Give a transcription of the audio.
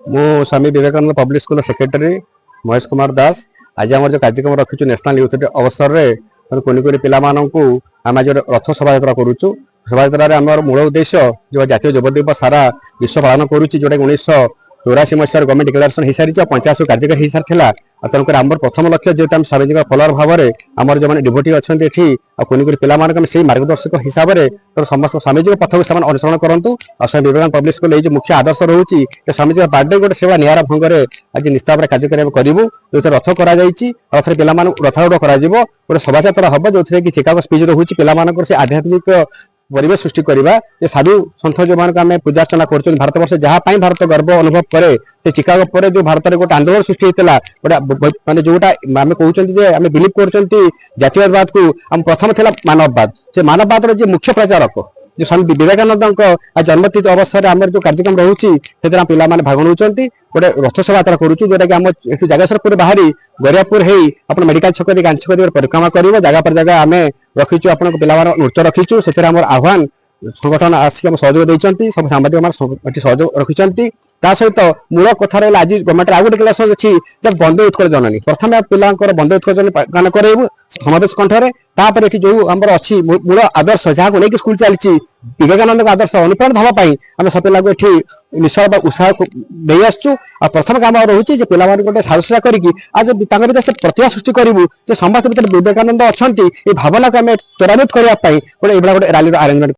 मु Swami Vivekananda public school secretary Mahesh Kumar Das. आज आम जो कार्यक्रम रखीचु नेशनल यूथ डे अवसर में कुनि कुनि पिला आम आज रथ शोभा करुचु। शोभा यात्रा आम मूल उद्देश्य जो जातीय युव दिवस सारा विश्व पालन करुच्ची जोटा 1984 मसीह गवर्नमेंट डिक्लेरेशन हो सारी 50 कार्यक्रम हो सारी तेणुक आम प्रथम लक्ष्य जेहतु आम स्वामीजी फलोअर भाव में आमर जो डिभोटी अच्छा कुनि कुनि पिला से मार्गदर्शक हिसाब से तो समस्त स्वामीजी पथ को अनुसरण करूँ। और स्वामी विवेकानंद पब्लिक स्कूल जो मुख्य आदर्श रोचे स्वामीजी बर्थडे गोटे सेवा निरा भंग में आज निश्चित भाव कार्यक्रम करूँ जो रथ कर रथ रथारूढ़ गोटे शोभा यात्रा हम जो कि चिकागो स्पीच रोचे पिला से आध्यात्मिक परिवेश सृष्टि करवा साधु सन्थ जो आम पूजा अर्चना कर भारत वर्ष जहाँ भारत गर्व अनुभव करे चिकागो पर जो भारत में गोटे आंदोलन सृष्टि होता गोटे मानते जोटा आम कहते आम बिलीव कर जातीयवाद को आम प्रथम था मानववाद से मानववाद जो मुख्य प्रचारक जो स्वामी विवेकानंद जन्मतिथि अवसर में आम जो कार्यक्रम रोचे से पिला भाग नौ गोटे रथ शोभा यात्रा करुचु जोटा कि आम जगेश्वरपुर बाहरी गरियापुर हो अपन मेडिकल छक गांधी छक परिक्रमा कर जगह पर जगह आम रखीचु आप नृत्य रखीचु से आह्वान संगठन आसिक सहयोग देती सब सांबादिक सहयोग रखिंट सहित मूल कथा रहा आज गवर्नमेंट आउ गोटे क्लास अच्छी जब बंदे उत्कल जननी प्रथम पिला बंदे उत्कल जननी गान करेबू समावेश कंठरे तापर जो आम अच्छी मूल आदर्श जहाँ को लेकिन स्कूल चलती विवेकानंद आदर्श अनुप्राणित हाँपाई आम सब पिला ये निश्चय उत्साह दे आसचु। प्रथम काम रोचे पिला गोटे साजसजा करके आज भर से प्रतिभा सृष्टि करूँ समस्त भर विवेकानंद अच्छा भावना को आम त्वरान्वित करने गोटे रैली आरेंजमेंट